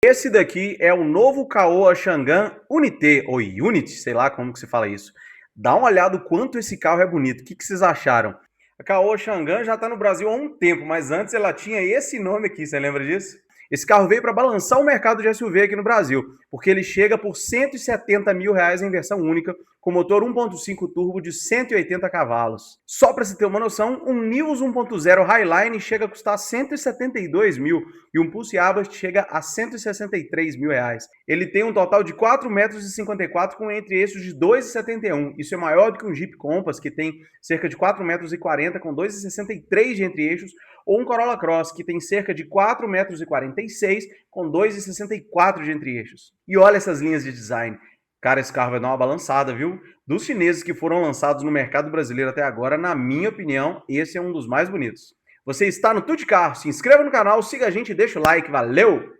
Esse daqui é o novo Caoa Chang'an Unité, ou Unity, sei lá como que se fala isso. Dá uma olhada o quanto esse carro é bonito. O que vocês acharam? A Caoa Chang'an já está no Brasil há um tempo, mas antes ela tinha esse nome aqui, você lembra disso? Esse carro veio para balançar o mercado de SUV aqui no Brasil, porque ele chega por R$ 170 mil em versão única, com motor 1.5 turbo de 180 cavalos. Só para você ter uma noção, um Nivus 1.0 Highline chega a custar 172 mil e um Pulse Abast chega a 163 mil reais. Ele tem um total de 4,54 metros com entre-eixos de 2,71. Isso é maior do que um Jeep Compass, que tem cerca de 4,40 metros com 2,63 de entre-eixos, ou um Corolla Cross, que tem cerca de 4,46 metros com 2,64 de entre-eixos. E olha essas linhas de design. Cara, esse carro vai dar uma balançada, viu? Dos chineses que foram lançados no mercado brasileiro até agora, na minha opinião, esse é um dos mais bonitos. Você está no Tudo de Carro, se inscreva no canal, siga a gente e deixa o like, valeu!